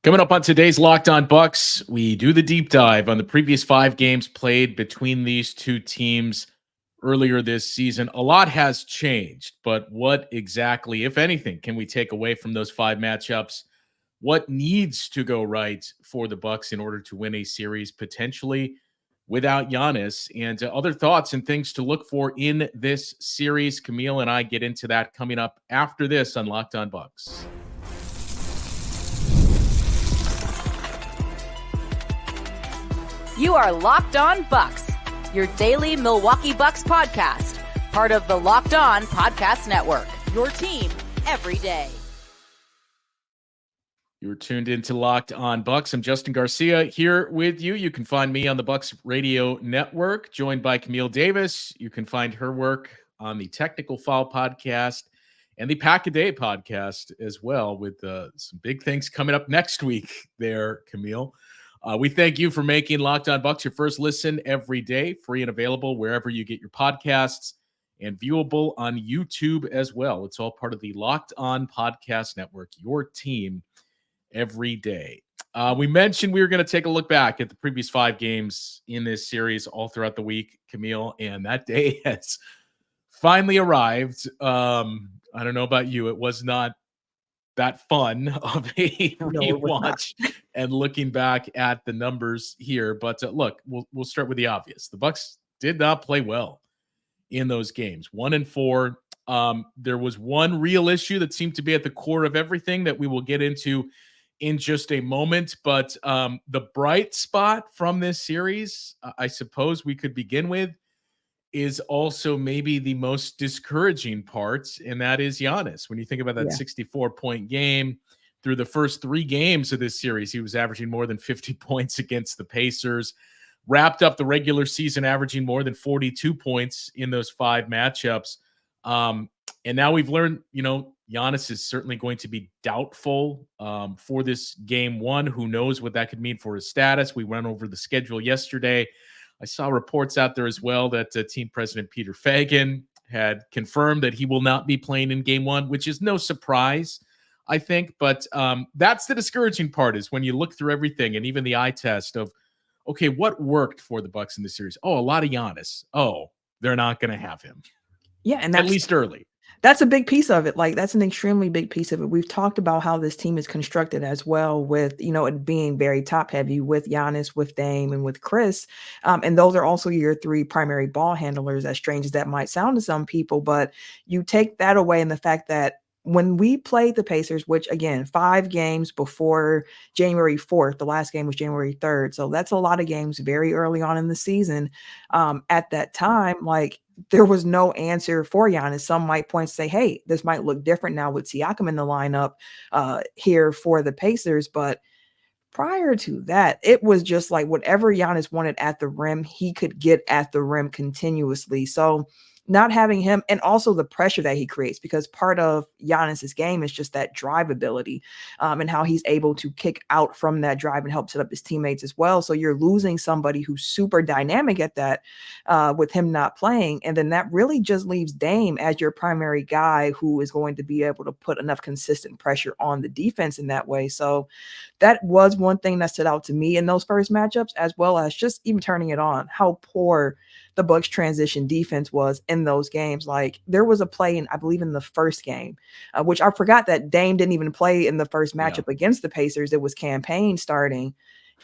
Coming up on today's Locked On Bucks, we do the deep dive on the previous 5 games played between these two teams earlier this season. A lot has changed, but what exactly, if anything, can we take away from those 5 matchups? What needs to go right for the Bucks in order to win a series potentially without Giannis? And other thoughts and things to look for in this series. Camille and I get into that coming up after this on Locked On Bucks. You are Locked On Bucks, your daily Milwaukee Bucks podcast, part of the Locked On Podcast Network, your team every day. You're tuned into Locked On Bucks. I'm Justin Garcia here with you. You can find me on the Bucks Radio Network, joined by Camille Davis. You can find her work on the Technical Foul podcast and the Pack-A-Day podcast as well, with some big things coming up next week there, Camille. We thank you for making Locked On Bucks your first listen every day, free and available wherever you get your podcasts and viewable on YouTube as well. It's all part of the Locked On Podcast Network, your team every day. We mentioned we were going to take a look back at the previous 5 games in this series all throughout the week, Camille, and that day has finally arrived. I don't know about you. It was not that fun of a rewatch and looking back at the numbers here. But look, we'll start with the obvious. The Bucks did not play well in those games. 1-4. There was one real issue that seemed to be at the core of everything that we will get into in just a moment. But the bright spot from this series, I suppose we could begin with, is also maybe the most discouraging part, and that is Giannis. When you think about that 64-point game, through the first 3 games of this series, he was averaging more than 50 points against the Pacers, wrapped up the regular season averaging more than 42 points in those 5 matchups. And now we've learned, Giannis is certainly going to be doubtful for this game 1. Who knows what that could mean for his status? We went over the schedule yesterday. I saw reports out there as well that team president Peter Fagan had confirmed that he will not be playing in game 1, which is no surprise, I think. But that's the discouraging part, is when you look through everything and even the eye test of, okay, what worked for the Bucks in the series? Oh, a lot of Giannis. Oh, they're not going to have him. Yeah, and that's, at least early. That's a big piece of it. Like, that's an extremely big piece of it. We've talked about how this team is constructed as well, with, it being very top heavy with Giannis, with Dame, and with Chris. And those are also your 3 primary ball handlers, as strange as that might sound to some people. But you take that away, and the fact that when we played the Pacers, which again, 5 games before January 4th, the last game was January 3rd. So that's a lot of games very early on in the season. At that time, there was no answer for Giannis. Some might point to say, hey, this might look different now with Siakam in the lineup here for the Pacers. But prior to that, it was just like whatever Giannis wanted at the rim, he could get at the rim continuously. So not having him, and also the pressure that he creates, because part of Giannis's game is just that drive ability and how he's able to kick out from that drive and help set up his teammates as well. So you're losing somebody who's super dynamic at that with him not playing. And then that really just leaves Dame as your primary guy who is going to be able to put enough consistent pressure on the defense in that way. So that was one thing that stood out to me in those first matchups, as well as just even turning it on, how poor the Bucks transition defense was in those games. Like, there was a play I believe in the first game, which I forgot that Dame didn't even play in the first matchup against the Pacers. It was Campaign starting,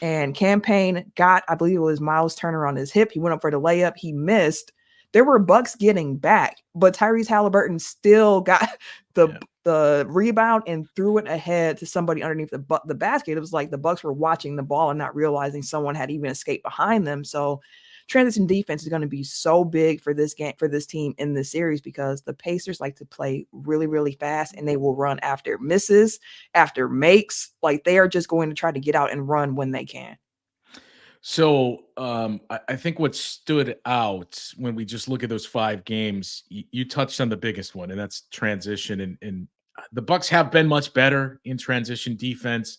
and Campaign got, I believe it was Miles Turner on his hip. He went up for the layup. He missed. There were Bucks getting back, but Tyrese Halliburton still got the rebound and threw it ahead to somebody underneath the basket. It was like the Bucks were watching the ball and not realizing someone had even escaped behind them. So transition defense is going to be so big for this game, for this team in this series, because the Pacers like to play really, really fast, and they will run after misses, after makes. Like, they are just going to try to get out and run when they can. So I think what stood out when we just look at those 5 games, you touched on the biggest one, and that's transition. And the Bucks have been much better in transition defense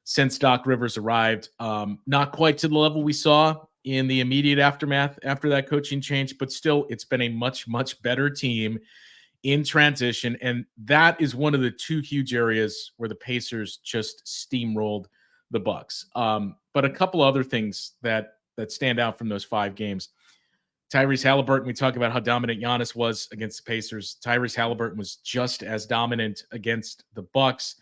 since Doc Rivers arrived. Not quite to the level we saw in the immediate aftermath after that coaching change, but still, it's been a much, much better team in transition. And that is one of the 2 huge areas where the Pacers just steamrolled the Bucks. But a couple other things that stand out from those 5 games. Tyrese Halliburton, we talk about how dominant Giannis was against the Pacers. Tyrese Halliburton was just as dominant against the Bucks.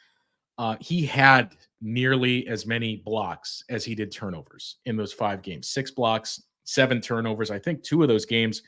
He had nearly as many blocks as he did turnovers in those 5 games. 6 blocks, 7 turnovers. I think 2 of those games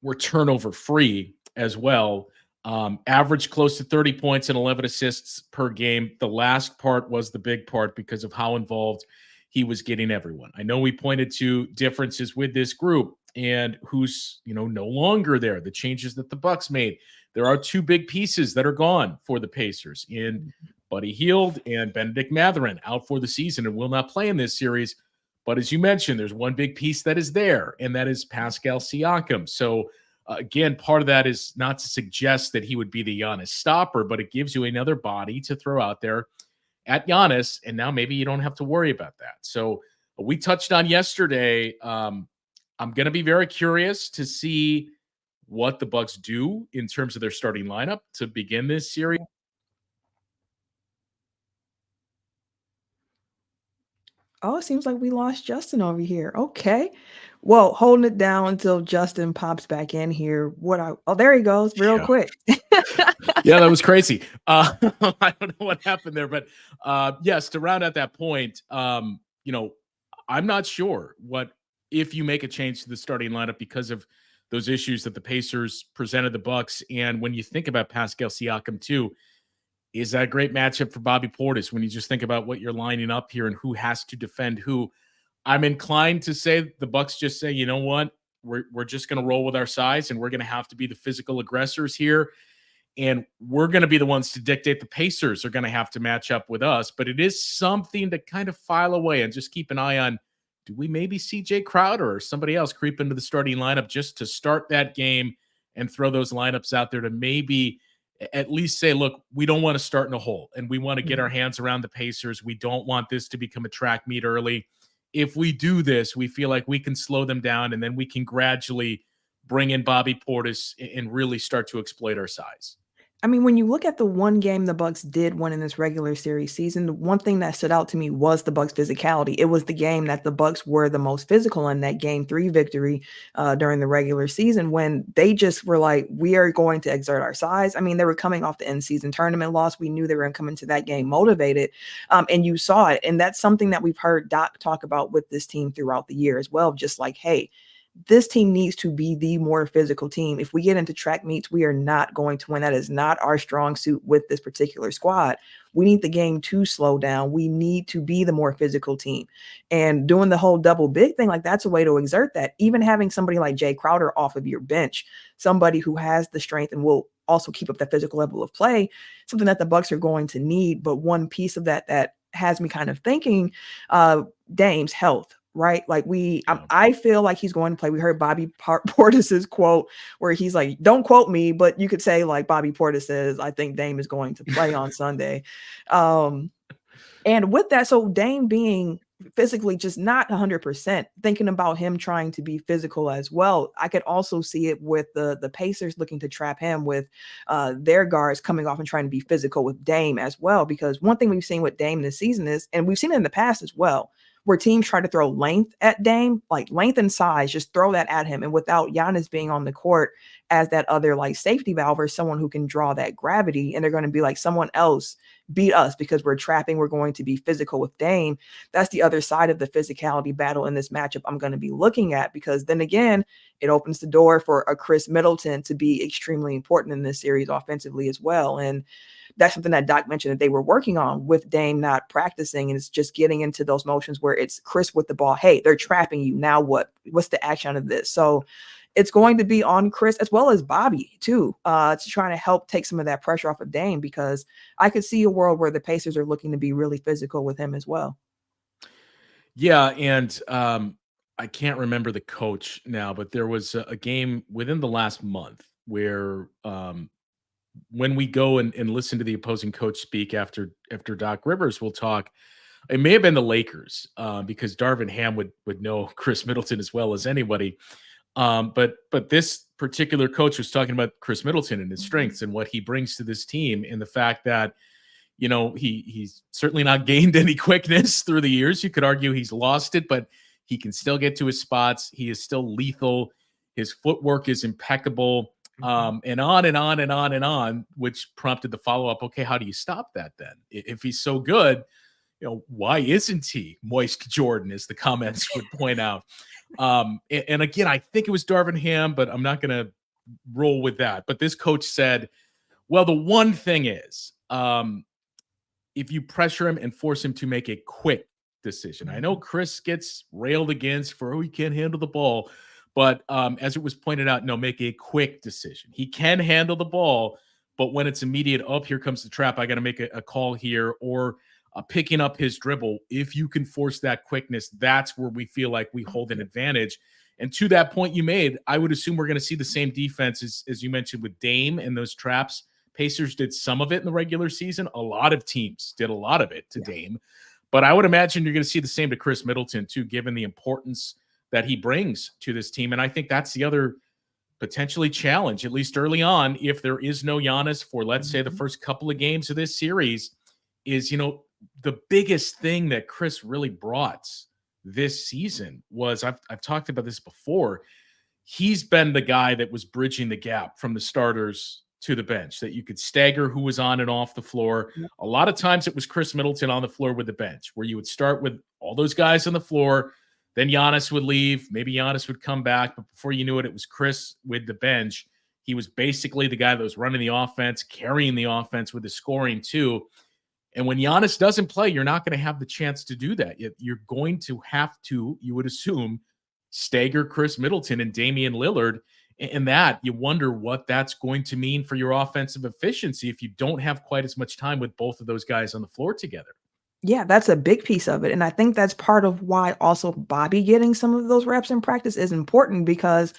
were turnover free as well. Averaged close to 30 points and 11 assists per game. The last part was the big part because of how involved he was getting everyone. I know we pointed to differences with this group and who's, no longer there, the changes that the Bucks made. There are 2 big pieces that are gone for the Pacers in Buddy Hield and Benedict Mathurin, out for the season and will not play in this series. But as you mentioned, there's one big piece that is there, and that is Pascal Siakam. So again, part of that is not to suggest that he would be the Giannis stopper, but it gives you another body to throw out there at Giannis, and now maybe you don't have to worry about that. So we touched on yesterday. I'm going to be very curious to see what the Bucks do in terms of their starting lineup to begin this series. Oh, it seems like we lost Justin over here. Okay. Well, holding it down until Justin pops back in here. Oh, there he goes real quick. Yeah, that was crazy. I don't know what happened there, but yes, to round out that point, I'm not sure if you make a change to the starting lineup because of those issues that the Pacers presented the Bucks. And when you think about Pascal Siakam too, is that a great matchup for Bobby Portis when you just think about what you're lining up here and who has to defend who? I'm inclined to say the Bucks just say, you know what, we're just going to roll with our size and we're going to have to be the physical aggressors here. And we're going to be the ones to dictate. The Pacers are going to have to match up with us, but it is something to kind of file away and just keep an eye on. Do we maybe see Jay Crowder or somebody else creep into the starting lineup just to start that game and throw those lineups out there to maybe at least say, look, we don't want to start in a hole and we want to get our hands around the Pacers. We don't want this to become a track meet early. If we do this, we feel like we can slow them down and then we can gradually bring in Bobby Portis and really start to exploit our size. I mean, when you look at the one game the Bucks did win in this regular series season, the one thing that stood out to me was the Bucks' physicality. It was the game that the Bucks were the most physical in, that Game 3 victory during the regular season, when they just were like, we are going to exert our size. I mean, they were coming off the in-season tournament loss. We knew they were going to come into that game motivated, and you saw it. And that's something that we've heard Doc talk about with this team throughout the year as well, just like, hey, this team needs to be the more physical team. If we get into track meets, we are not going to win. That is not our strong suit with this particular squad. We need the game to slow down. We need to be the more physical team. And doing the whole double big thing, like, that's a way to exert that. Even having somebody like Jay Crowder off of your bench, somebody who has the strength and will also keep up that physical level of play, something that the Bucks are going to need. But one piece of that has me kind of thinking, Dame's health. Right? Like I feel like he's going to play. We heard Bobby Portis's quote where he's like, don't quote me, but you could say like Bobby Portis says, I think Dame is going to play on Sunday. And with that, so Dame being physically just not 100%, thinking about him trying to be physical as well. I could also see it with the Pacers looking to trap him with their guards coming off and trying to be physical with Dame as well. Because one thing we've seen with Dame this season is, and we've seen it in the past as well, where teams try to throw length at Dame, like length and size, just throw that at him. And without Giannis being on the court as that other like safety valve or someone who can draw that gravity, and they're going to be like, someone else beat us because we're trapping, we're going to be physical with Dame. That's the other side of the physicality battle in this matchup I'm going to be looking at, because then again, it opens the door for a Chris Middleton to be extremely important in this series offensively as well. And that's something that Doc mentioned that they were working on with Dame not practicing, and it's just getting into those motions where it's Chris with the ball. Hey, they're trapping you. Now what? What's the action of this? So it's going to be on Chris as well as Bobby too, to try to help take some of that pressure off of Dame, because I could see a world where the Pacers are looking to be really physical with him as well. Yeah, and I can't remember the coach now, but there was a game within the last month where when we go and listen to the opposing coach speak after Doc Rivers, we'll talk. It may have been the Lakers because Darvin Ham would know Chris Middleton as well as anybody. But this particular coach was talking about Chris Middleton and his strengths and what he brings to this team, and the fact that, he's certainly not gained any quickness through the years. You could argue he's lost it, but he can still get to his spots. He is still lethal. His footwork is impeccable, and on and on and on and on, which prompted the follow-up. Okay, how do you stop that then? If he's so good, why isn't he Moist Jordan, as the comments would point out? And again, I think it was Darvin Ham, but I'm not going to roll with that. But this coach said, well, the one thing is, if you pressure him and force him to make a quick decision. I know Chris gets railed against for, he can't handle the ball. But as it was pointed out, no, make a quick decision. He can handle the ball, but when it's immediate, here comes the trap, I got to make a call here, or picking up his dribble. If you can force that quickness, that's where we feel like we hold an advantage. And to that point you made, I would assume we're going to see the same defense as you mentioned with Dame and those traps. Pacers did some of it in the regular season. A lot of teams did a lot of it to Dame. But I would imagine you're going to see the same to Chris Middleton too, given the importance that he brings to this team. And I think that's the other potentially challenge, at least early on, if there is no Giannis for, let's say, the first couple of games of this series, is, the biggest thing that Chris really brought this season was, I've talked about this before, he's been the guy that was bridging the gap from the starters to the bench, that you could stagger who was on and off the floor. Yeah. A lot of times it was Chris Middleton on the floor with the bench, where you would start with all those guys on the floor, then Giannis would leave, maybe Giannis would come back, but before you knew it, it was Chris with the bench. He was basically the guy that was running the offense, carrying the offense with the scoring too. And when Giannis doesn't play, you're not going to have the chance to do that. You're going to have to, you would assume, stagger Chris Middleton and Damian Lillard. And that, you wonder what that's going to mean for your offensive efficiency if you don't have quite as much time with both of those guys on the floor together. Yeah, that's a big piece of it. And I think that's part of why also Bobby getting some of those reps in practice is important, because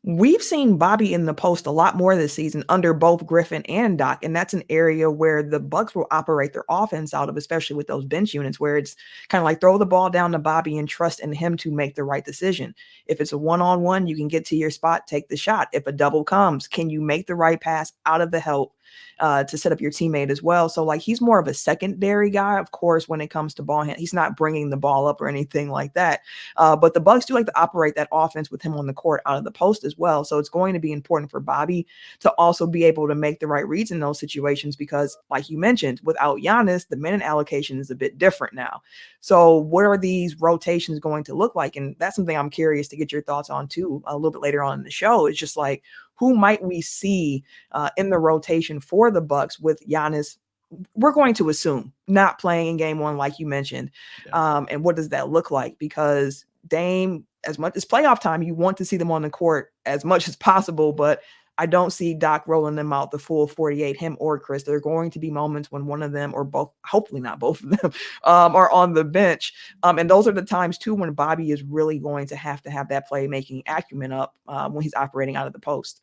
we've seen Bobby in the post a lot more this season under both Griffin and Doc. And that's an area where the Bucks will operate their offense out of, especially with those bench units, where it's kind of like throw the ball down to Bobby and trust in him to make the right decision. If it's a one-on-one, you can get to your spot, take the shot. If a double comes, can you make the right pass out of the help to set up your teammate as well? So like, he's more of a secondary guy, of course, when it comes to ball hand. He's not bringing the ball up or anything like that. But the Bucks do like to operate that offense with him on the court out of the post as well. So it's going to be important for Bobby to also be able to make the right reads in those situations, because like you mentioned, without Giannis, the minute allocation is a bit different now. So what are these rotations going to look like? And that's something I'm curious to get your thoughts on too, a little bit later on in the show. It's just like, who might we see in the rotation for the Bucks with Giannis? We're going to assume not playing in game one, like you mentioned. Yeah. And what does that look like? Because Dame, as much as playoff time, you want to see them on the court as much as possible, but I don't see Doc rolling them out the full 48, him or Chris. There are going to be moments when one of them, or both, hopefully not both of them, are on the bench. And those are the times too when Bobby is really going to have that playmaking acumen up when he's operating out of the post.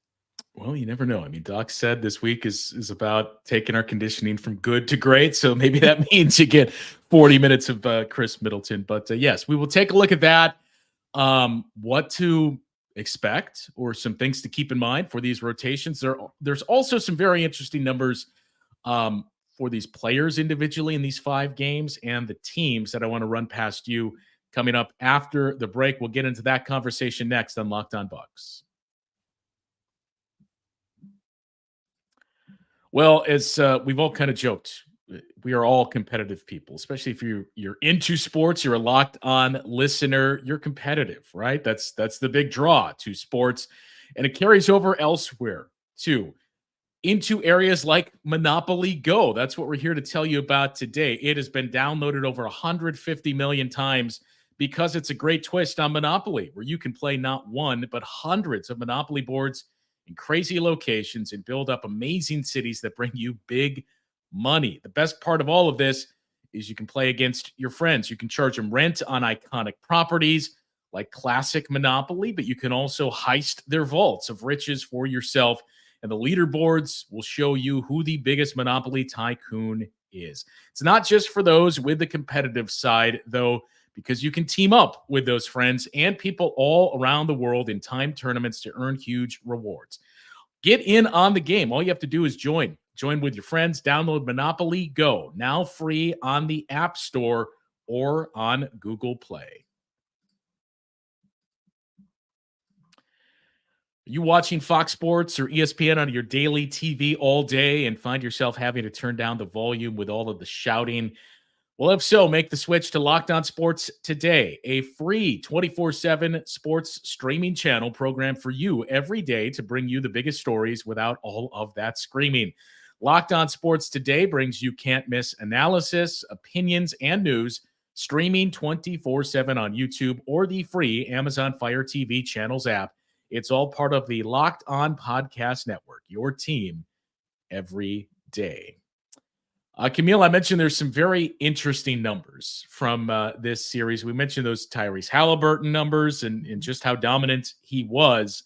Well, you never know. I mean, Doc said this week is about taking our conditioning from good to great. So maybe that means you get 40 minutes of Chris Middleton. But yes, we will take a look at that. What to expect, or some things to keep in mind for these rotations. There's also some very interesting numbers for these players individually in these 5 games, and the teams that I want to run past you coming up after the break. We'll get into that conversation next on Locked On Bucks. Well, as we've all kind of joked, we are all competitive people, especially if you're into sports, you're a Locked On listener, you're competitive, right? That's the big draw to sports, and it carries over elsewhere too, into areas like Monopoly Go. That's what we're here to tell you about today. It has been downloaded over 150 million times because it's a great twist on Monopoly, where you can play not one, but hundreds of Monopoly boards in crazy locations and build up amazing cities that bring you big money. The best part of all of this is you can play against your friends. You can charge them rent on iconic properties like classic Monopoly, but you can also heist their vaults of riches for yourself. And the leaderboards will show you who the biggest Monopoly tycoon is. It's not just for those with the competitive side, though, because you can team up with those friends and people all around the world in timed tournaments to earn huge rewards. Get in on the game. All you have to do is join Join with your friends. Download Monopoly Go, now free on the App Store or on Google Play. Are you watching Fox Sports or ESPN on your daily TV all day and find yourself having to turn down the volume with all of the shouting? Well, if so, make the switch to Locked On Sports today, a free 24/7 sports streaming channel program for you every day to bring you the biggest stories without all of that screaming. Locked On Sports today brings you can't-miss analysis, opinions, and news, streaming 24/7 on YouTube or the free Amazon Fire TV channels app. It's all part of the Locked On Podcast Network, your team every day. Camille, I mentioned there's some very interesting numbers from this series. We mentioned those Tyrese Halliburton numbers and just how dominant he was.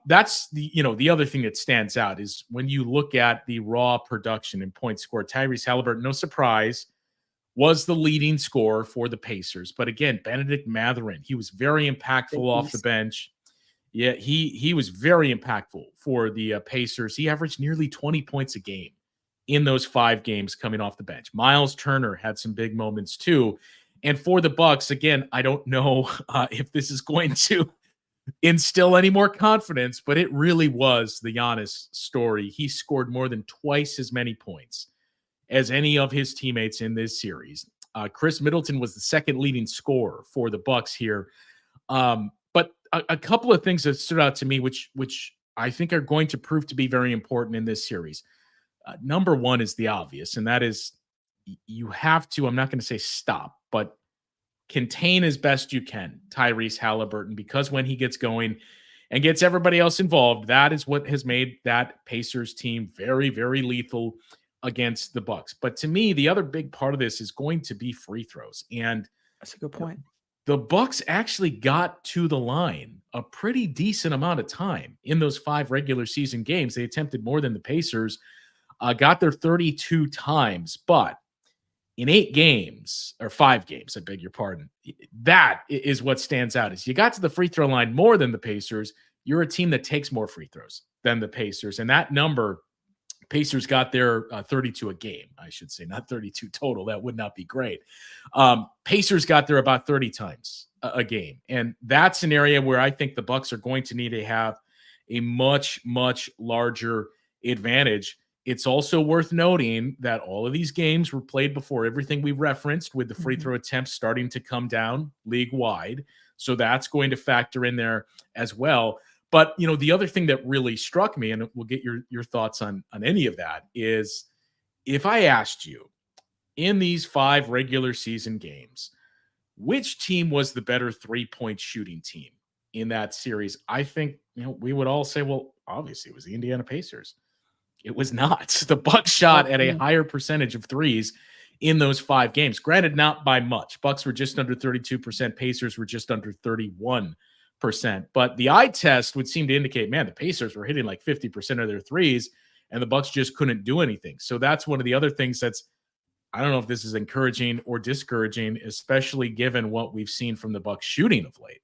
That's the other thing that stands out is when you look at the raw production and points scored. Tyrese Halliburton, no surprise, was the leading scorer for the Pacers. But again, Benedict Mathurin, he was very impactful off the bench. Yeah, he was very impactful for the Pacers. He averaged nearly 20 points a game in those 5 games coming off the bench. Miles Turner had some big moments too. And for the Bucks, again, I don't know if this is going to instill any more confidence, but it really was the Giannis story. He scored more than twice as many points as any of his teammates in this series. Chris Middleton was the second leading scorer for the Bucks here. But a couple of things that stood out to me, which I think are going to prove to be very important in this series. Number one is the obvious, and that is you have to, I'm not going to say stop, but contain as best you can Tyrese Halliburton, because when he gets going and gets everybody else involved, that is what has made that Pacers team very, very lethal against the Bucks. But to me, the other big part of this is going to be free throws. And that's a good point. The Bucks actually got to the line a pretty decent amount of time in those 5 regular season games. They attempted more than the Pacers. Got there 32 times, but in 8 games, or 5 games, I beg your pardon, that is what stands out. Is you got to the free throw line more than the Pacers. You're a team that takes more free throws than the Pacers. And that number, Pacers got there 32 a game, I should say, not 32 total. That would not be great. Pacers got there about 30 times a game. And that's an area where I think the Bucks are going to need to have a much, much larger advantage. It's also worth noting that all of these games were played before everything we referenced, with the free throw attempts starting to come down league-wide. So that's going to factor in there as well. But, the other thing that really struck me, and we'll get your thoughts on any of that, is if I asked you in these 5 regular season games, which team was the better 3-point shooting team in that series, I think, we would all say, well, obviously it was the Indiana Pacers. It was not. The Bucks shot at a higher percentage of threes in those 5 games. Granted, not by much. Bucks were just under 32%. Pacers were just under 31%. But the eye test would seem to indicate, man, the Pacers were hitting like 50% of their threes, and the Bucks just couldn't do anything. So that's one of the other things I don't know if this is encouraging or discouraging, especially given what we've seen from the Bucks shooting of late.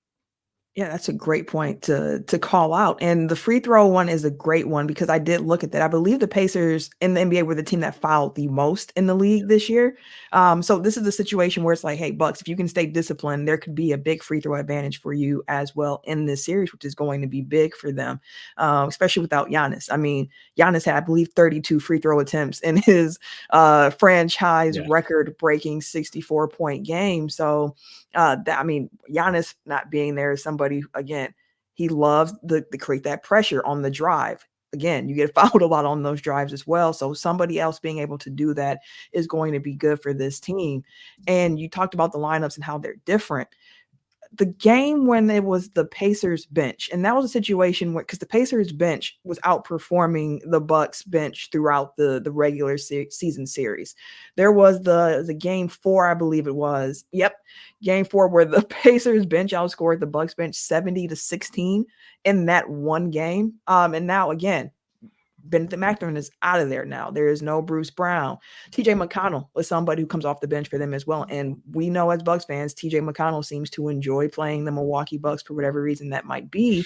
Yeah, that's a great point to call out. And the free throw one is a great one because I did look at that. I believe the Pacers in the NBA were the team that fouled the most in the league this year. So this is a situation where it's like, hey, Bucks, if you can stay disciplined, there could be a big free throw advantage for you as well in this series, which is going to be big for them, especially without Giannis. I mean, Giannis had, I believe, 32 free throw attempts in his franchise record-breaking 64-point game. So, Giannis not being there is somebody, again, he loves to create that pressure on the drive. Again, you get fouled a lot on those drives as well. So somebody else being able to do that is going to be good for this team. And you talked about the lineups and how they're different. The game when it was the Pacers bench, and that was a situation where, because the Pacers bench was outperforming the Bucks bench throughout the regular season series. There was the game 4, I believe it was. Yep. Game 4 where the Pacers bench outscored the Bucks bench 70-16 in that one game. And now again, Benedict Mathurin is out of there now. There is no Bruce Brown. TJ McConnell is somebody who comes off the bench for them as well. And we know as Bucks fans, TJ McConnell seems to enjoy playing the Milwaukee Bucks for whatever reason that might be.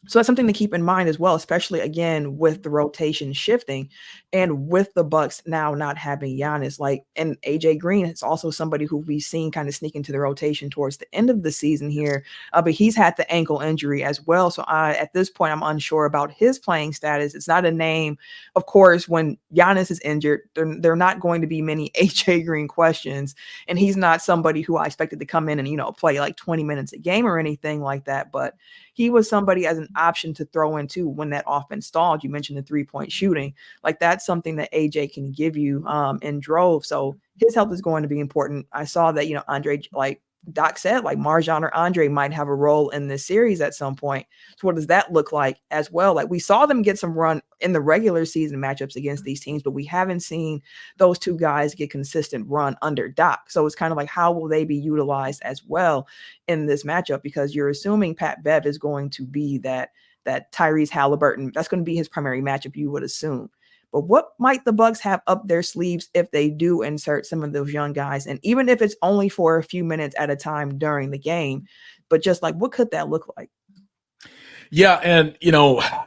So that's something to keep in mind as well, especially again with the rotation shifting and with the Bucks now not having Giannis. Like, and AJ Green is also somebody who we've seen kind of sneak into the rotation towards the end of the season here. But he's had the ankle injury as well. So at this point, I'm unsure about his playing status. It's not a name. Of course, when Giannis is injured, there are not going to be many AJ Green questions. And he's not somebody who I expected to come in and, play like 20 minutes a game or anything like that. But he was somebody as an option to throw into when that offense stalled. You mentioned the 3-point shooting. Like, that's something that AJ can give you in drove. So his health is going to be important. I saw that, Andre, like Doc said, like Marjan or Andre might have a role in this series at some point. So what does that look like as well? Like, we saw them get some run in the regular season matchups against these teams, but we haven't seen those two guys get consistent run under Doc. So it's kind of like, how will they be utilized as well in this matchup? Because you're assuming Pat Bev is going to be that Tyrese Halliburton. That's going to be his primary matchup, you would assume. But what might the Bucks have up their sleeves if they do insert some of those young guys? And even if it's only for a few minutes at a time during the game, but just like, what could that look like? Yeah, and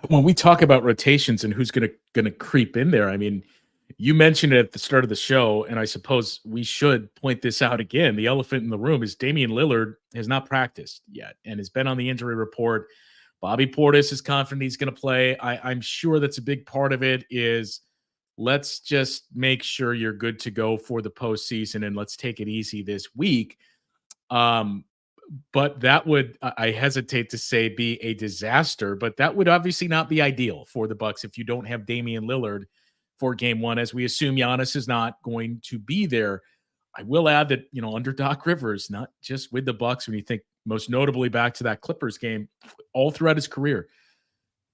when we talk about rotations and who's gonna creep in there, I mean, you mentioned it at the start of the show, and I suppose we should point this out again. The elephant in the room is Damian Lillard has not practiced yet and has been on the injury report. Bobby Portis is confident he's going to play. I'm sure that's a big part of it is let's just make sure you're good to go for the postseason and let's take it easy this week. But that would, I hesitate to say, be a disaster, but that would obviously not be ideal for the Bucks if you don't have Damian Lillard for game one, as we assume Giannis is not going to be there. I will add that, under Doc Rivers, not just with the Bucks, when you think most notably back to that Clippers game, all throughout his career,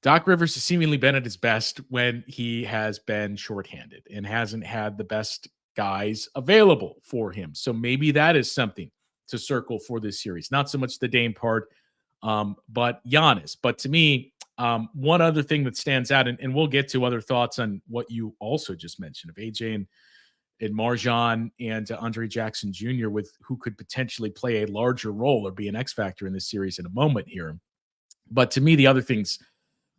Doc Rivers has seemingly been at his best when he has been shorthanded and hasn't had the best guys available for him. So maybe that is something to circle for this series. Not so much the Dame part, but Giannis. But to me, one other thing that stands out, and we'll get to other thoughts on what you also just mentioned of AJ and Marjan and Andre Jackson Jr., with who could potentially play a larger role or be an X factor in this series in a moment here. But to me, the other things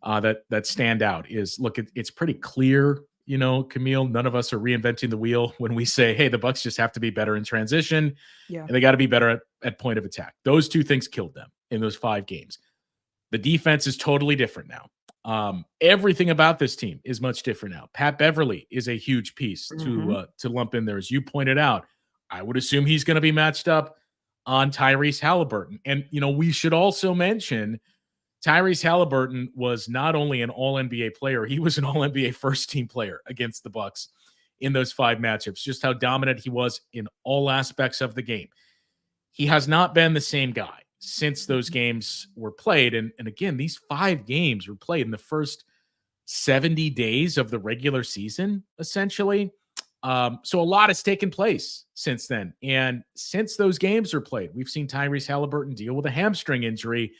that stand out is, look, it's pretty clear, Camille, none of us are reinventing the wheel when we say, hey, the Bucks just have to be better in transition. Yeah. And they got to be better at point of attack. Those two things killed them in those 5 games. The defense is totally different now. Everything about this team is much different now. Pat Beverly is a huge piece to lump in there. As you pointed out, I would assume he's going to be matched up on Tyrese Halliburton. And, we should also mention Tyrese Halliburton was not only an all-NBA player, he was an all-NBA first-team player against the Bucks in those 5 matchups, just how dominant he was in all aspects of the game. He has not been the same guy since those games were played. And again, these 5 games were played in the first 70 days of the regular season, essentially. So a lot has taken place since then. And since those games were played, we've seen Tyrese Halliburton deal with a hamstring injury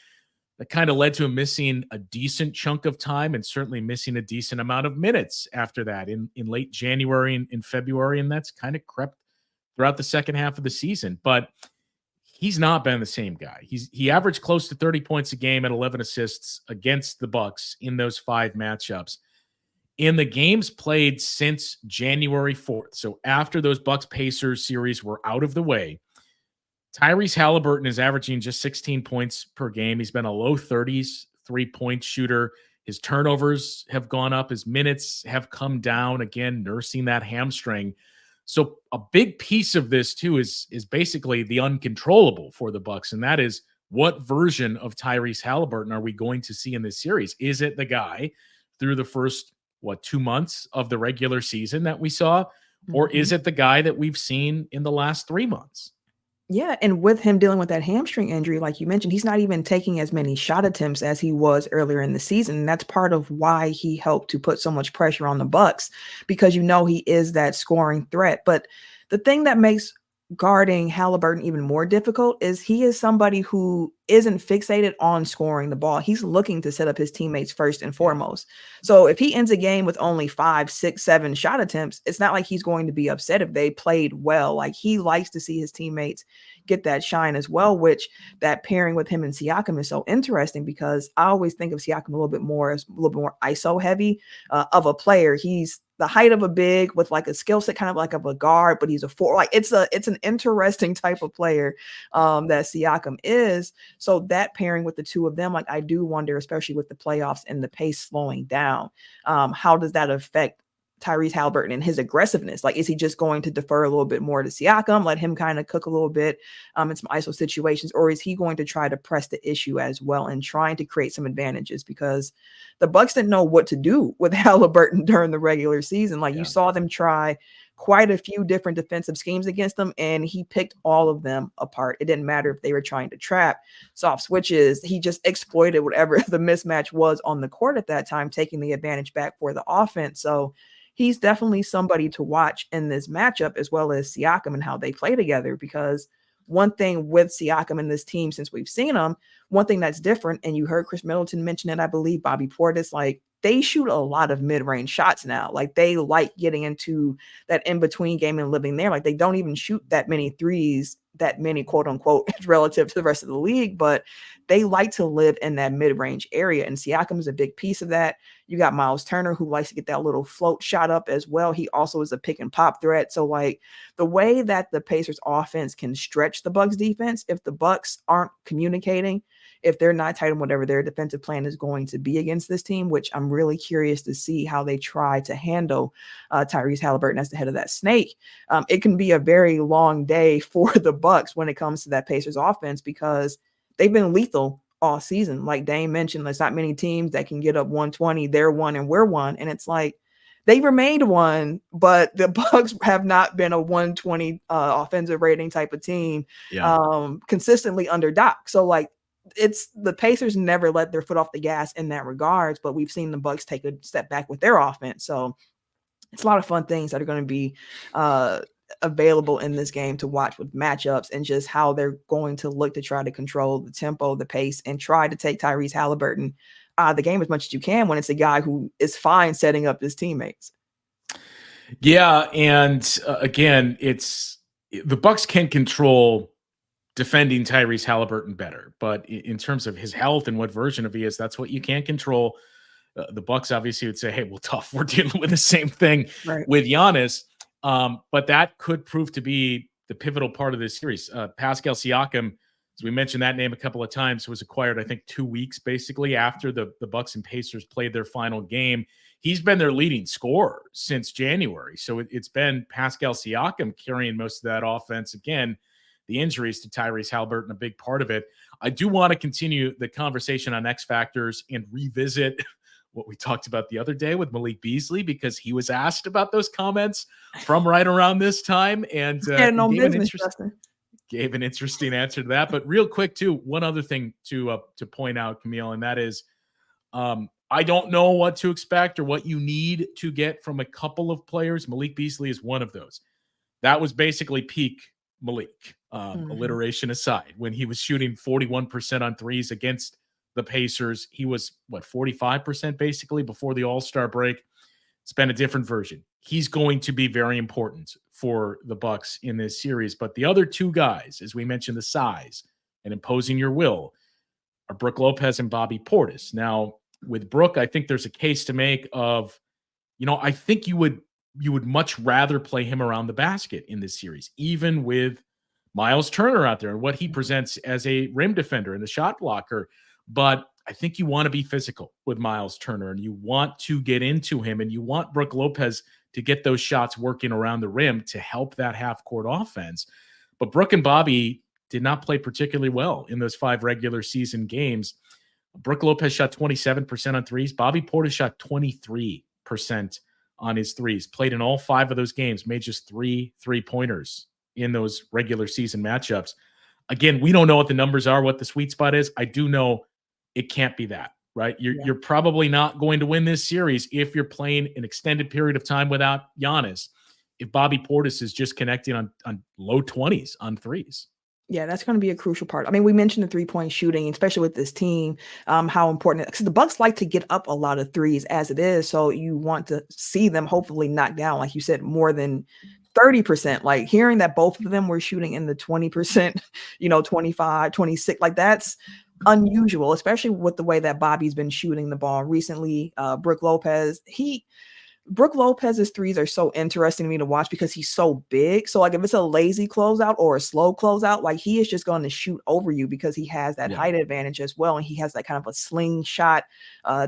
that kind of led to him missing a decent chunk of time and certainly missing a decent amount of minutes after that in late January and in February. And that's kind of crept throughout the second half of the season. But he's not been the same guy. He averaged close to 30 points a game and 11 assists against the Bucks in those 5 matchups. In the games played since January 4th, so after those Bucks-Pacers series were out of the way, Tyrese Halliburton is averaging just 16 points per game. He's been a low 30s 3-point shooter. His turnovers have gone up. His minutes have come down, again, nursing that hamstring. So a big piece of this too is basically the uncontrollable for the Bucks, and that is, what version of Tyrese Halliburton are we going to see in this series? Is it the guy through the first 2 months of the regular season that we saw, or is it the guy that we've seen in the last 3 months? Yeah, and with him dealing with that hamstring injury, like you mentioned, he's not even taking as many shot attempts as he was earlier in the season. And that's part of why he helped to put so much pressure on the Bucks, because he is that scoring threat. But the thing that makes guarding Halliburton even more difficult is he is somebody who isn't fixated on scoring the ball. He's looking to set up his teammates first and foremost. So if he ends a game with only 5, 6, 7 shot attempts, it's not like he's going to be upset if they played well. Like, he likes to see his teammates get that shine as well, which that pairing with him and Siakam is so interesting, because I always think of Siakam a little bit more as a little bit more ISO heavy of a player. He's the height of a big with like a skill set kind of like of a guard, but he's a four. Like, it's an interesting type of player that Siakam is. So that pairing with the two of them, like, I do wonder, especially with the playoffs and the pace slowing down, how does that affect Tyrese Halliburton and his aggressiveness? Like, is he just going to defer a little bit more to Siakam, let him kind of cook a little bit in some ISO situations, or is he going to try to press the issue as well and trying to create some advantages? Because the Bucks didn't know what to do with Halliburton during the regular season. Like, you saw them try quite a few different defensive schemes against him, and he picked all of them apart. It didn't matter if they were trying to trap, soft switches. He just exploited whatever the mismatch was on the court at that time, taking the advantage back for the offense. So he's definitely somebody to watch in this matchup, as well as Siakam and how they play together. Because one thing with Siakam and this team, since we've seen him, one thing that's different, and you heard Chris Middleton mention it, I believe, Bobby Portis, like, they shoot a lot of mid-range shots now. Like, they like getting into that in-between game and living there. Like, they don't even shoot that many threes, that many, quote unquote, relative to the rest of the league, but they like to live in that mid-range area. And Siakam is a big piece of that. You got Miles Turner, who likes to get that little float shot up as well. He also is a pick and pop threat. So, like, the way that the Pacers offense can stretch the Bucks defense, if the Bucks aren't communicating, if they're not tight on whatever their defensive plan is going to be against this team, which I'm really curious to see how they try to handle Tyrese Halliburton as the head of that snake. It can be a very long day for the Bucks when it comes to that Pacers offense, because they've been lethal all season. Like Dame mentioned, there's not many teams that can get up 120. They're one and we're one. And it's like, they remained one, but the Bucks have not been a 120 offensive rating type of team consistently under Doc. So, like, it's the Pacers never let their foot off the gas in that regards, but we've seen the Bucks take a step back with their offense. So it's a lot of fun things that are going to be available in this game to watch with matchups, and just how they're going to look to try to control the tempo, the pace, and try to take Tyrese Halliburton out of the game as much as you can when it's a guy who is fine setting up his teammates. Yeah, and again, it's the Bucks can control defending Tyrese Halliburton better, but in terms of his health and what version of he is, that's what you can't control. The Bucks obviously would say, "Hey, well, tough. We're dealing with the same thing with Giannis," but that could prove to be the pivotal part of this series. Pascal Siakam, as we mentioned that name a couple of times, was acquired, I think, 2 weeks basically after the Bucks and Pacers played their final game. He's been their leading scorer since January, so it's been Pascal Siakam carrying most of that offense. Again, the injuries to Tyrese Halliburton, a big part of it. I do want to continue the conversation on X factors and revisit what we talked about the other day with Malik Beasley, because he was asked about those comments from right around this time, and gave an interesting answer to that. But real quick, too, one other thing to point out, Camille, and that is I don't know what to expect or what you need to get from a couple of players. Malik Beasley is one of those. That was basically peak Malik, alliteration aside. When he was shooting 41% on threes against the Pacers, he was, 45% basically before the All-Star break. It's been a different version. He's going to be very important for the Bucks in this series. But the other two guys, as we mentioned, the size and imposing your will, are Brook Lopez and Bobby Portis. Now, with Brook, I think there's a case to make of, I think you would much rather play him around the basket in this series, even with Miles Turner out there and what he presents as a rim defender and the shot blocker. But I think you want to be physical with Miles Turner, and you want to get into him, and you want Brook Lopez to get those shots working around the rim to help that half-court offense. But Brook and Bobby did not play particularly well in those 5 regular season games. Brook Lopez shot 27% on threes. Bobby Portis shot 23% on his threes. Played in all 5 of those games, made just 3 3-pointers in those regular season matchups. Again, we don't know what the numbers are, what the sweet spot is. I do know it can't be that, right? You're probably not going to win this series if you're playing an extended period of time without Giannis. if Bobby Portis is just connecting on low 20s on threes. Yeah, that's going to be a crucial part. I mean, we mentioned the three-point shooting, especially with this team, how important, because the Bucks like to get up a lot of threes as it is. So you want to see them hopefully knock down, like you said, more than 30%. Like hearing that both of them were shooting in the 20%, 25, 26, like that's unusual, especially with the way that Bobby's been shooting the ball recently. Brook Lopez's threes are so interesting to me to watch because he's so big. So like if it's a lazy closeout or a slow closeout, like he is just going to shoot over you because he has that height advantage as well. And he has that kind of a slingshot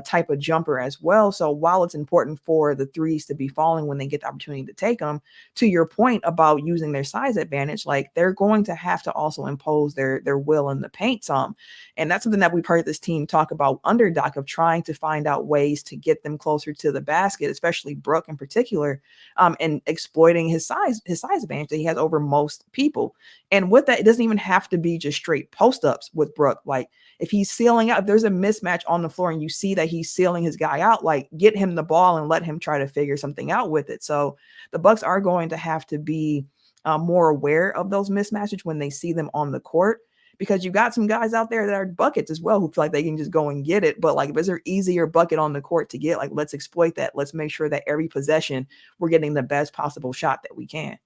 type of jumper as well. So while it's important for the threes to be falling when they get the opportunity to take them, to your point about using their size advantage, like they're going to have to also impose their will in the paint some. And that's something that we've heard this team talk about under Doc, of trying to find out ways to get them closer to the basket, especially Brook in particular, and exploiting his size advantage that he has over most people. And with that, it doesn't even have to be just straight post-ups with Brook. Like if he's sealing out, if there's a mismatch on the floor and you see that he's sealing his guy out, like get him the ball and let him try to figure something out with it. So the Bucks are going to have to be more aware of those mismatches when they see them on the court, because you got some guys out there that are buckets as well who feel like they can just go and get it. But like, if it's an easier bucket on the court to get, like, let's exploit that. Let's make sure that every possession we're getting the best possible shot that we can.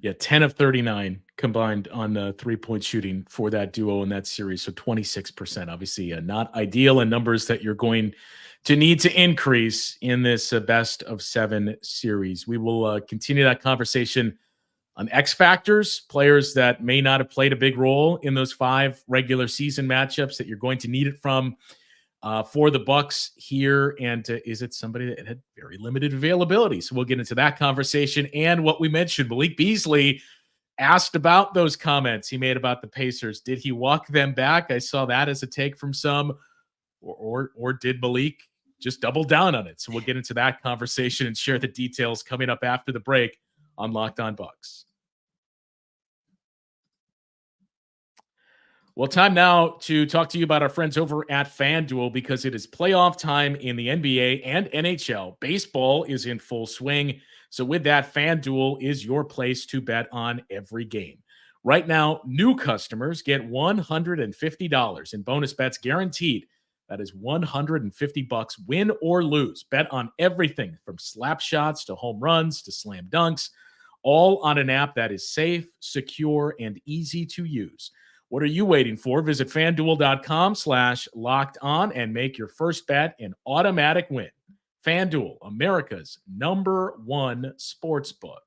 Yeah, 10 of 39 combined on 3-point shooting for that duo in that series. So 26%, obviously not ideal, and numbers that you're going to need to increase in this best of 7 series. We will continue that conversation on X factors, players that may not have played a big role in those 5 regular season matchups that you're going to need it from for the Bucks here. And is it somebody that had very limited availability? So we'll get into that conversation. And what we mentioned, Malik Beasley asked about those comments he made about the Pacers. Did he walk them back? I saw that as a take from some, or did Malik just double down on it? So we'll get into that conversation and share the details coming up after the break on Locked On Bucks. Well, time now to talk to you about our friends over at FanDuel, because it is playoff time in the NBA and NHL. Baseball is in full swing. So with that, FanDuel is your place to bet on every game. Right now, new customers get $150 in bonus bets guaranteed. That is $150, win or lose. Bet on everything from slap shots to home runs to slam dunks, all on an app that is safe, secure, and easy to use. What are you waiting for? Visit FanDuel.com/lockedon and make your first bet an automatic win. FanDuel, America's #1 sportsbook.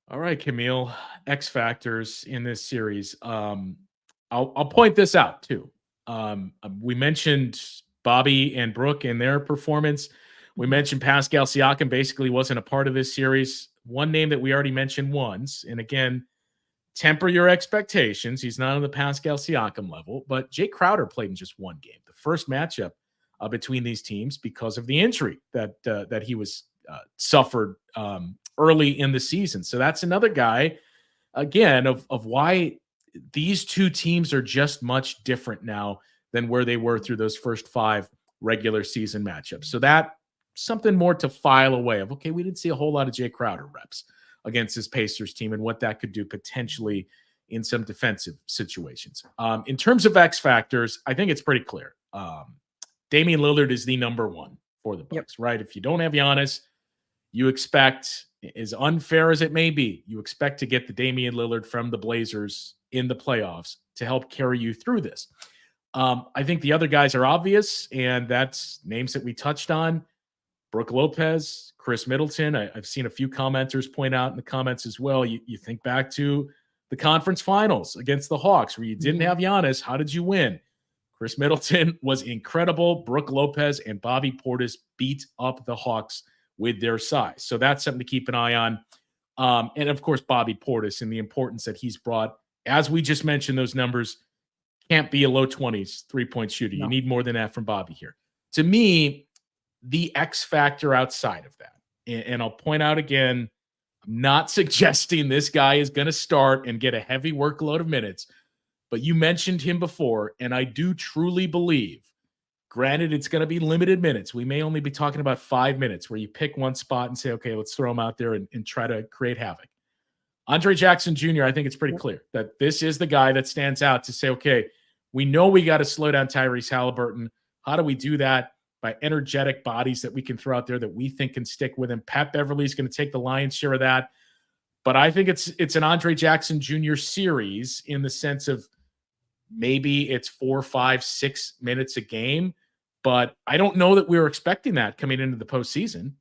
All right, Camille, X factors in this series. I'll point this out too. We mentioned Bobby and Brook and their performance. We mentioned Pascal Siakam basically wasn't a part of this series. One name that we already mentioned once, and again, temper your expectations. He's not on the Pascal Siakam level, but Jay Crowder played in just one game, the first matchup between these teams, because of the injury that he was suffered early in the season. So that's another guy, again, of why these two teams are just much different now than where they were through those first 5 regular season matchups. So that something more to file away of, okay, we didn't see a whole lot of Jay Crowder reps against this Pacers team and what that could do potentially in some defensive situations. In terms of X factors, I think it's pretty clear. Damian Lillard is the #1 for the Bucks, right? If you don't have Giannis, you expect, as unfair as it may be, you expect to get the Damian Lillard from the Blazers in the playoffs to help carry you through this. I think the other guys are obvious, and that's names that we touched on. Brook Lopez, Chris Middleton. I've seen a few commenters point out in the comments as well. You think back to the conference finals against the Hawks where you didn't have Giannis. How did you win? Chris Middleton was incredible. Brook Lopez and Bobby Portis beat up the Hawks with their size. So that's something to keep an eye on. And of course, Bobby Portis and the importance that he's brought. As we just mentioned, those numbers can't be a low 20s 3-point shooter. No. You need more than that from Bobby here. To me, the X factor outside of that, and I'll point out again, I'm not suggesting this guy is going to start and get a heavy workload of minutes, but you mentioned him before, and I do truly believe Granted, it's going to be limited minutes. We may only be talking about 5 minutes where you pick one spot and say, okay, let's throw him out there and try to create havoc. Andre Jackson Jr., I think it's pretty clear that this is the guy that stands out to say, okay, we know we got to slow down Tyrese Halliburton. How do we do that? By energetic bodies that we can throw out there that we think can stick with him. Pat Beverly's going to take the lion's share of that. But I think it's an Andre Jackson Jr. series in the sense of maybe it's 4, 5, 6 minutes a game. But I don't know that we were expecting that coming into the postseason.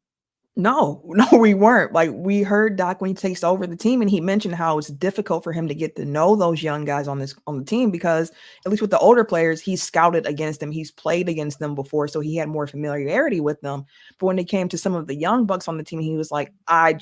No, we weren't. Like, we heard Doc when he takes over the team, and he mentioned how it's difficult for him to get to know those young guys on the team because, at least with the older players, he's scouted against them, he's played against them before, so he had more familiarity with them. But when it came to some of the young bucks on the team, he was like, I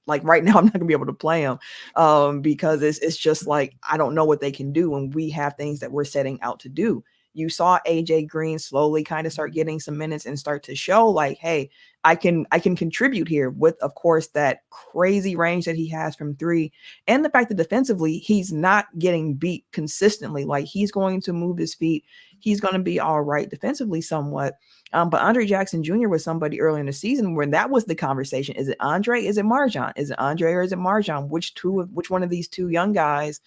like right now, I'm not gonna be able to play them because it's just like I don't know what they can do, and we have things that we're setting out to do. You saw AJ Green slowly kind of start getting some minutes and start to show like, hey, I can contribute here with, of course, that crazy range that he has from three. And the fact that defensively, he's not getting beat consistently. Like, he's going to move his feet. He's going to be all right defensively somewhat. But Andre Jackson Jr. was somebody early in the season when that was the conversation. Is it Andre? Is it Marjon? Is it Andre or is it Marjon? Which one of these two young guys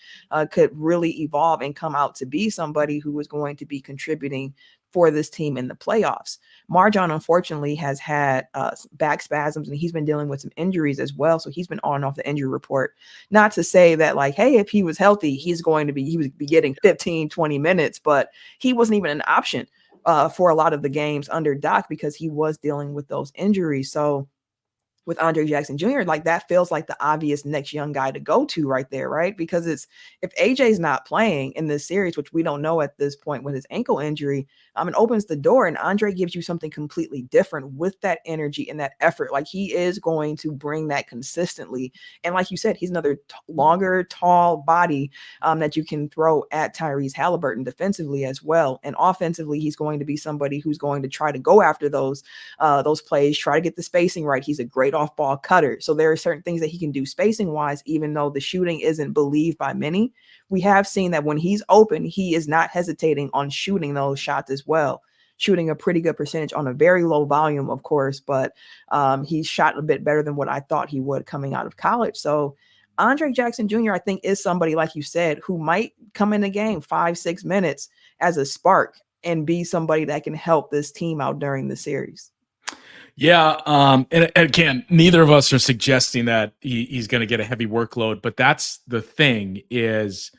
could really evolve and come out to be somebody who was going to be contributing for this team in the playoffs? Marjon, unfortunately, has had back spasms, and he's been dealing with some injuries as well. So he's been on and off the injury report. Not to say that, like, hey, if he was healthy, he would be getting 15, 20 minutes, but he wasn't even an option for a lot of the games under Doc because he was dealing with those injuries. So with Andre Jackson Jr., like, that feels like the obvious next young guy to go to right there, right? Because if AJ's not playing in this series, which we don't know at this point with his ankle injury, it opens the door, and Andre gives you something completely different with that energy and that effort. Like, he is going to bring that consistently. And like you said, he's another longer, tall body that you can throw at Tyrese Halliburton defensively as well. And offensively, he's going to be somebody who's going to try to go after those plays, try to get the spacing right. He's a great off-ball cutter. So there are certain things that he can do spacing-wise, even though the shooting isn't believed by many. We have seen that when he's open, he is not hesitating on shooting those shots as well, shooting a pretty good percentage on a very low volume, of course, but he's shot a bit better than what I thought he would coming out of college. So Andre Jackson Jr., I think, is somebody, like you said, who might come in the game 5-6 minutes as a spark and be somebody that can help this team out during the series. Yeah. And again, neither of us are suggesting that he's going to get a heavy workload, but that's the thing is,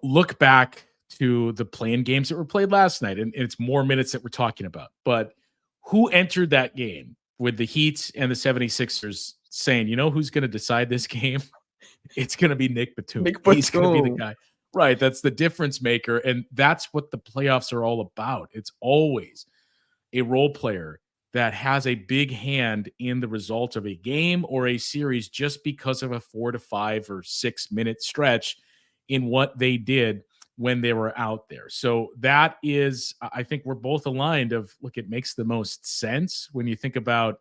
look back to the play-in games that were played last night, and it's more minutes that we're talking about. But who entered that game with the Heat and the 76ers saying, who's going to decide this game? It's going to be Nick Batum. He's going to be the guy. Right. That's the difference maker. And that's what the playoffs are all about. It's always a role player that has a big hand in the result of a game or a series just because of a 4 to 5 or 6 minute stretch in what they did when they were out there. So that is, I think we're both aligned of, look, it makes the most sense when you think about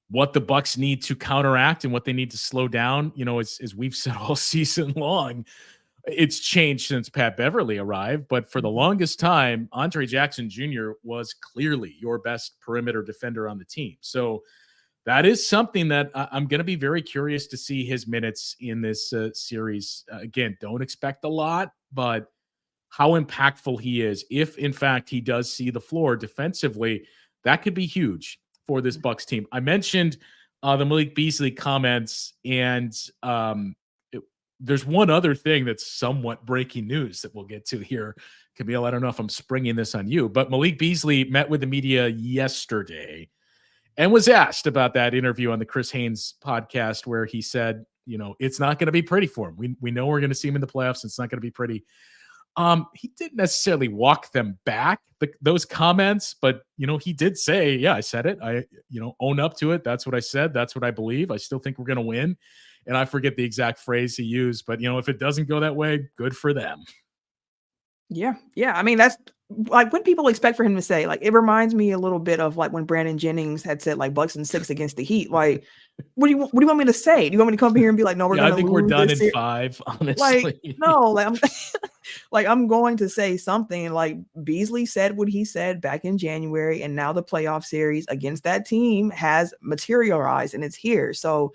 what the Bucks need to counteract and what they need to slow down. As we've said all season long, it's changed since Pat Beverly arrived, but for the longest time, Andre Jackson Jr. was clearly your best perimeter defender on the team. So that is something that I'm going to be very curious to see his minutes in this series. Again, don't expect a lot, but how impactful he is, if in fact he does see the floor defensively, that could be huge for this Bucks team. I mentioned the Malik Beasley comments, and there's one other thing that's somewhat breaking news that we'll get to here. Camille, I don't know if I'm springing this on you, but Malik Beasley met with the media yesterday and was asked about that interview on the Chris Haynes podcast where he said, it's not going to be pretty for him. We know we're going to see him in the playoffs. It's not going to be pretty. He didn't necessarily walk them back, those comments, but, he did say, yeah, I said it. I, own up to it. That's what I said. That's what I believe. I still think we're going to win. And I forget the exact phrase he used, but if it doesn't go that way, good for them. Yeah. Yeah. I mean, that's like when people expect for him to say, like, it reminds me a little bit of like when Brandon Jennings had said like Bucks and 6 against the Heat. Like, what do you want me to say? Do you want me to come here and be like, no, we're Yeah, I gonna think we're lose done this in series? 5, Like, honestly. no, like I'm like I'm going to say something. Like Beasley said what he said back in January, and now the playoff series against that team has materialized and it's here. So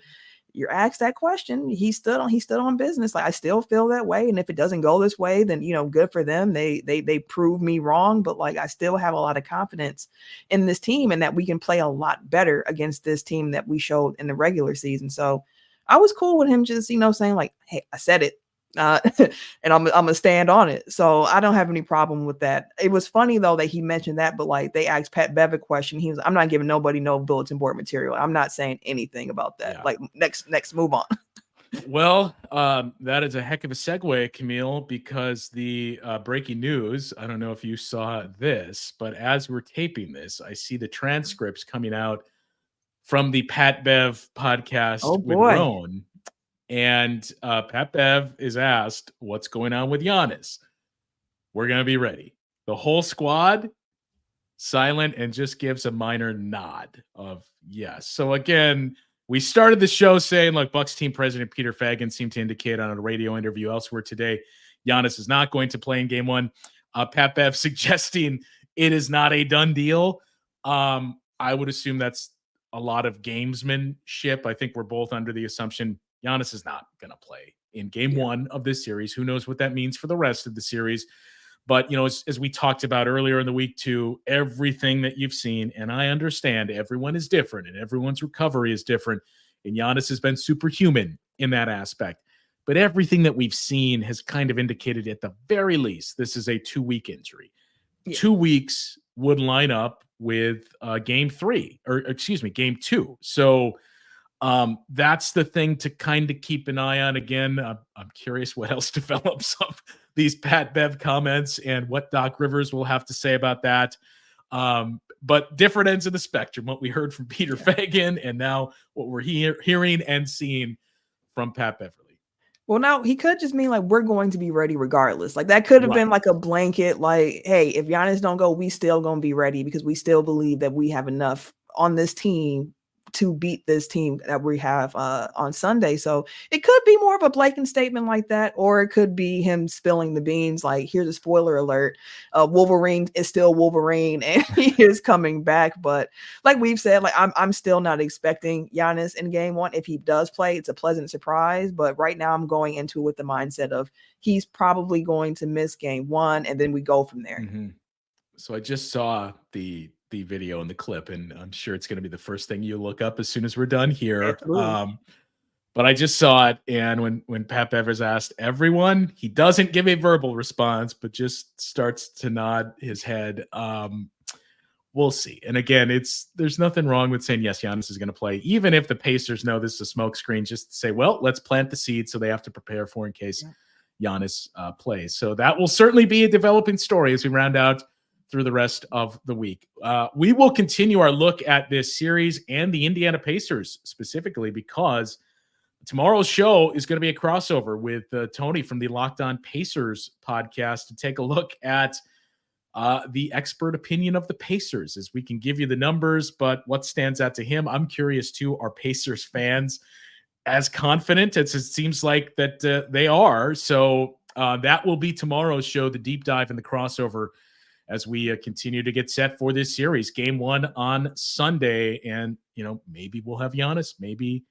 you're asked that question, he stood on business. Like I still feel that way. And if it doesn't go this way, then good for them. They prove me wrong. But like I still have a lot of confidence in this team and that we can play a lot better against this team that we showed in the regular season. So I was cool with him just, saying like, hey, I said it. And I'm gonna stand on it. So I don't have any problem with that. It was funny though that he mentioned that, but like they asked Pat Bev a question. He was, I'm not giving nobody no bulletin board material. I'm not saying anything about that. Yeah. Like next move on. Well, that is a heck of a segue, Camille, because the breaking news, I don't know if you saw this, but as we're taping this, I see the transcripts coming out from the Pat Bev podcast Oh with boy. Roan. And Pat Bev is asked, what's going on with Giannis? We're going to be ready. The whole squad silent and just gives a minor nod of yes. So again, we started the show saying, like, Bucks team president Peter Fagan seemed to indicate on a radio interview elsewhere today, Giannis is not going to play in game 1. Pat Bev suggesting it is not a done deal. I would assume that's a lot of gamesmanship. I think we're both under the assumption Giannis is not going to play in game 1 of this series. Who knows what that means for the rest of the series? But, as we talked about earlier in the week too, everything that you've seen, and I understand everyone is different and everyone's recovery is different, and Giannis has been superhuman in that aspect. But everything that we've seen has kind of indicated at the very least, this is a 2-week injury. Yeah. 2 weeks would line up with game 2. So that's the thing to kind of keep an eye on. Again, I'm curious what else develops of these Pat Bev comments and what Doc Rivers will have to say about that. But different ends of the spectrum, what we heard from Peter Fagan and now what we're hearing and seeing from Pat Beverly. Well, now he could just mean like we're going to be ready regardless. Like that could have been like a blanket, like, hey, if Giannis don't go, we still gonna be ready because we still believe that we have enough on this team to beat this team that we have on Sunday. So it could be more of a blatant statement like that, or it could be him spilling the beans. Like, here's a spoiler alert. Wolverine is still Wolverine and he is coming back. But like we've said, like I'm still not expecting Giannis in game 1. If he does play, it's a pleasant surprise. But right now I'm going into it with the mindset of he's probably going to miss game 1 and then we go from there. Mm-hmm. So I just saw the video and the clip, and I'm sure it's going to be the first thing you look up as soon as we're done here. But I just saw it, and when Pat Bevers asked everyone, he doesn't give a verbal response, but just starts to nod his head. We'll see. And again, there's nothing wrong with saying yes, Giannis is going to play, even if the Pacers know this is a smokescreen. Just to say, well, let's plant the seed so they have to prepare for in case Giannis plays. So that will certainly be a developing story as we round out through the rest of the week. We will continue our look at this series and the Indiana Pacers specifically because tomorrow's show is going to be a crossover with Tony from the Locked On Pacers podcast to take a look at the expert opinion of the Pacers, as we can give you the numbers, but what stands out to him. I'm curious too, are Pacers fans as confident as it seems like that they are? So that will be tomorrow's show, the deep dive and the crossover, as we continue to get set for this series. Game 1 on Sunday, and, maybe we'll have Giannis. Maybe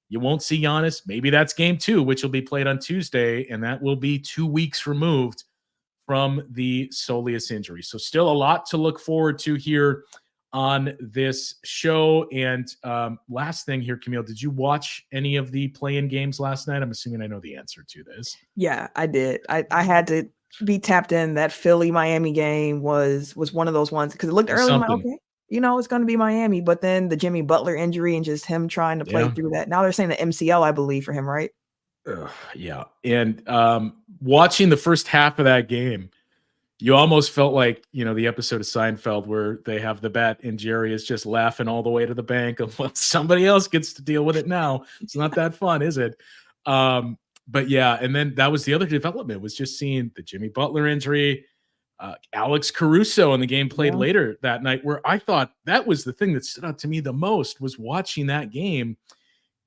you won't see Giannis. Maybe that's game 2, which will be played on Tuesday, and that will be 2 weeks removed from the soleus injury. So still a lot to look forward to here on this show. And last thing here, Camille, did you watch any of the play-in games last night? I'm assuming I know the answer to this. Yeah, I did. I had to be tapped in. That Philly Miami game was one of those ones because it looked early. I'm like, okay, it's going to be Miami, but then the Jimmy Butler injury and just him trying to play through that. Now they're saying the MCL, I believe, for him, right? Yeah. And watching the first half of that game, you almost felt like, the episode of Seinfeld where they have the bet and Jerry is just laughing all the way to the bank of, well, somebody else gets to deal with it now. It's not that fun, is it? But yeah, and then that was the other development, was just seeing the Jimmy Butler injury. Alex Caruso in the game played Yeah. later that night, where I thought that was the thing that stood out to me the most, was watching that game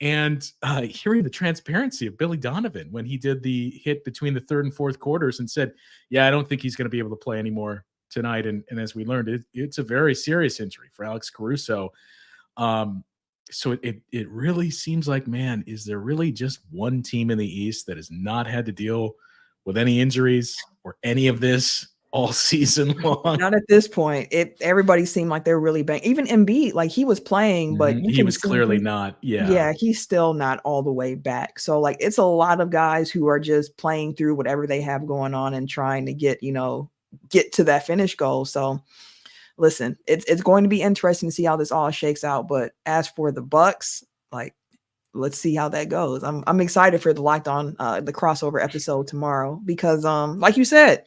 and hearing the transparency of Billy Donovan when he did the hit between the third and fourth quarters and said, yeah, I don't think he's going to be able to play anymore tonight. And as we learned, it's a very serious injury for Alex Caruso. So it really seems like, man, is there really just one team in the East that has not had to deal with any injuries or any of this all season long? Not at this point. Everybody seemed like they're really bang. Even Embiid, like he was playing, but you He can was see clearly not. yeah, he's still not all the way back. So like it's a lot of guys who are just playing through whatever they have going on and trying to get to that finish goal. So listen, it's going to be interesting to see how this all shakes out. But as for the Bucks, like let's see how that goes. I'm excited for the Locked On the crossover episode tomorrow because like you said,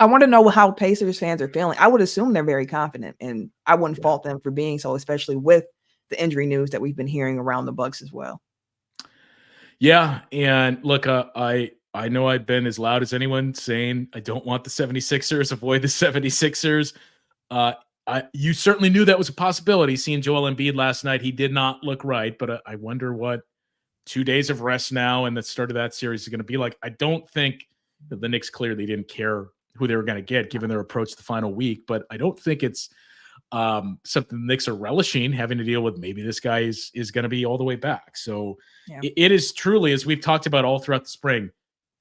I want to know how Pacers fans are feeling. I would assume they're very confident, and I wouldn't fault them for being so, especially with the injury news that we've been hearing around the Bucks as well. Yeah, and look, I know I've been as loud as anyone saying I don't want the 76ers, avoid the 76ers. You certainly knew that was a possibility. Seeing Joel Embiid last night, he did not look right, but I wonder what 2 days of rest now and the start of that series is going to be like. I don't think the Knicks clearly didn't care who they were going to get given their approach to the final week, but I don't think it's something the Knicks are relishing having to deal with. Maybe this guy is going to be all the way back. So it is truly, as we've talked about all throughout the spring,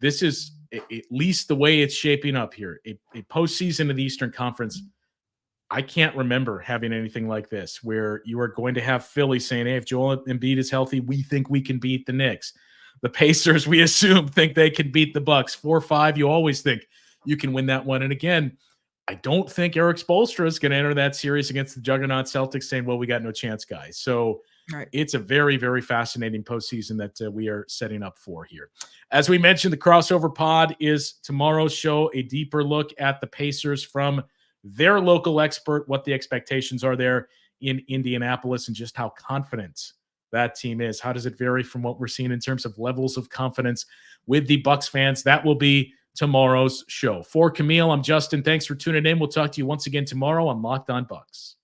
this is at least the way it's shaping up here. A postseason of the Eastern Conference. I can't remember having anything like this where you are going to have Philly saying, hey, if Joel Embiid is healthy, we think we can beat the Knicks. The Pacers, we assume, think they can beat the Bucks. 4-5, you always think you can win that one. And again, I don't think Eric Spoelstra is going to enter that series against the juggernaut Celtics saying, well, we got no chance, guys. So It's a very, very fascinating postseason that we are setting up for here. As we mentioned, the crossover pod is tomorrow's show, a deeper look at the Pacers from their local expert, what the expectations are there in Indianapolis and just how confident that team is. How does it vary from what we're seeing in terms of levels of confidence with the Bucks fans? That will be tomorrow's show. For Camille, I'm Justin. Thanks for tuning in. We'll talk to you once again tomorrow on Locked On Bucks.